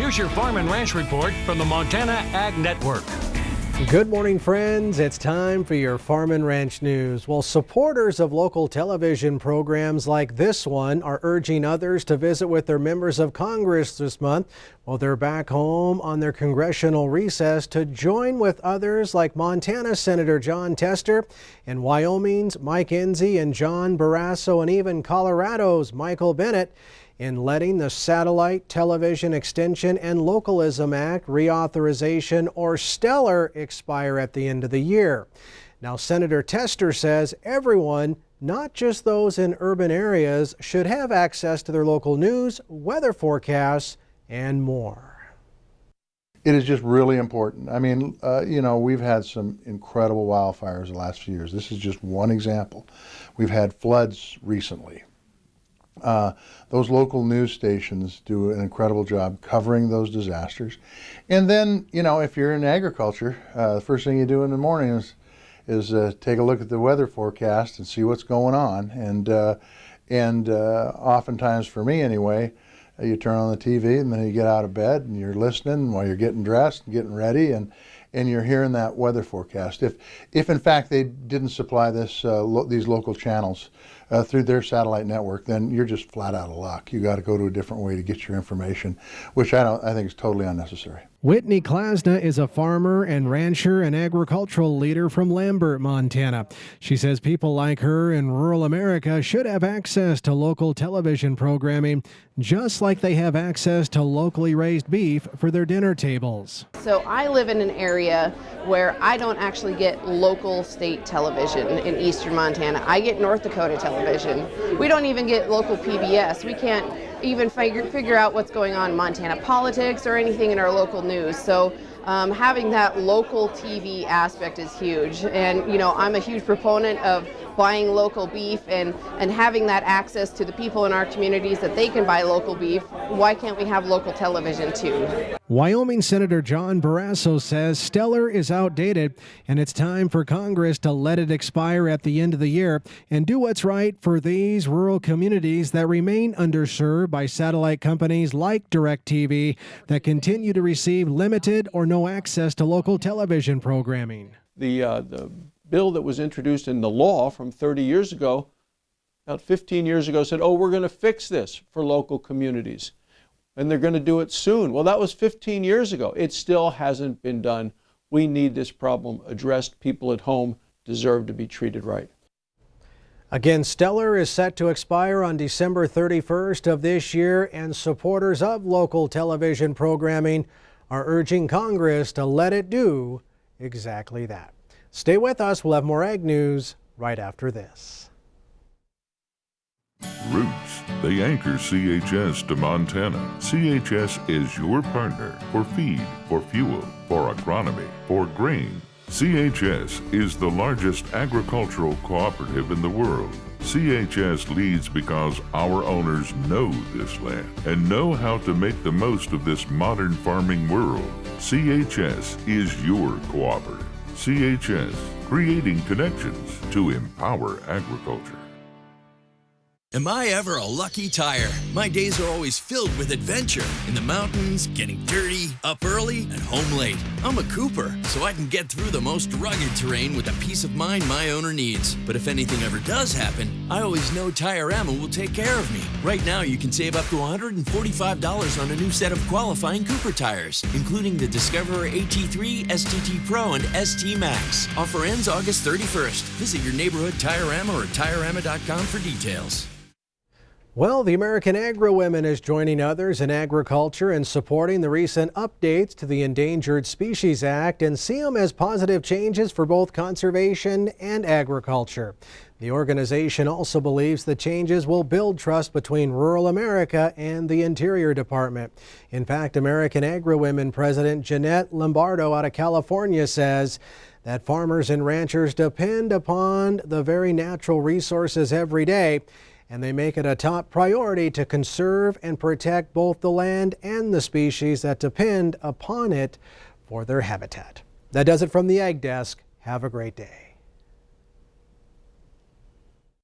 Here's your Farm and Ranch Report from the Montana Ag Network. Good morning, friends. It's time for your Farm and Ranch News. Well, supporters of local television programs like this one are urging others to visit with their members of Congress this month while they're back home on their congressional recess to join with others like Montana Senator Jon Tester and Wyoming's Mike Enzi and John Barrasso and even Colorado's Michael Bennet in letting the Satellite Television Extension and Localism Act reauthorization, or STELAR, expire at the end of the year. Now, Senator Tester says everyone, not just those in urban areas, should have access to their local news, weather forecasts, and more. It is just really important. I mean, we've had some incredible wildfires the last few years. This is just one example. We've had floods recently. Those local news stations do an incredible job covering those disasters. And then, if you're in agriculture, the first thing you do in the morning is take a look at the weather forecast and see what's going on. And oftentimes, for me anyway, you turn on the TV and then you get out of bed and you're listening while you're getting dressed and getting ready, and you're hearing that weather forecast. If in fact they didn't supply these local channels through their satellite network, then you're just flat out of luck. You got to go to a different way to get your information, which I think is totally unnecessary. Whitney Klasna is a farmer and rancher and agricultural leader from Lambert, Montana. She says people like her in rural America should have access to local television programming, just like they have access to locally raised beef for their dinner tables. So I live in an area where I don't actually get local state television in eastern Montana. I get North Dakota television. We don't even get local PBS. We can't even figure out what's going on in Montana politics or anything in our local news. So having that local TV aspect is huge. And I'm a huge proponent of buying local beef and having that access to the people in our communities that they can buy local beef. Why can't we have local television too? Wyoming Senator John Barrasso says STELAR is outdated and it's time for Congress to let it expire at the end of the year and do what's right for these rural communities that remain underserved by satellite companies like DirecTV that continue to receive limited or no access to local television programming. The bill that was introduced in the law from 30 years ago, about 15 years ago, said, we're going to fix this for local communities. And they're going to do it soon. Well, that was 15 years ago. It still hasn't been done. We need this problem addressed. People at home deserve to be treated right. Again, STELAR is set to expire on December 31st of this year, and supporters of local television programming are urging Congress to let it do exactly that. Stay with us. We'll have more ag news right after this. Roots, they anchor CHS to Montana. CHS is your partner for feed, for fuel, for agronomy, for grain. CHS is the largest agricultural cooperative in the world. CHS leads because our owners know this land and know how to make the most of this modern farming world. CHS is your cooperative. CHS, creating connections to empower agriculture. Am I ever a lucky tire? My days are always filled with adventure. In the mountains, getting dirty, up early, and home late. I'm a Cooper, so I can get through the most rugged terrain with the peace of mind my owner needs. But if anything ever does happen, I always know Tire-Rama will take care of me. Right now, you can save up to $145 on a new set of qualifying Cooper tires, including the Discoverer AT3, STT Pro, and ST Max. Offer ends August 31st. Visit your neighborhood Tire-Rama or TireRama.com for details. Well, the American Agri-Women is joining others in agriculture and supporting the recent updates to the Endangered Species Act and see them as positive changes for both conservation and agriculture. The organization also believes the changes will build trust between rural America and the Interior Department. In fact, American Agri-Women President Jeanette Lombardo out of California says that farmers and ranchers depend upon the very natural resources every day, and they make it a top priority to conserve and protect both the land and the species that depend upon it for their habitat. That does it from the Ag Desk. Have a great day.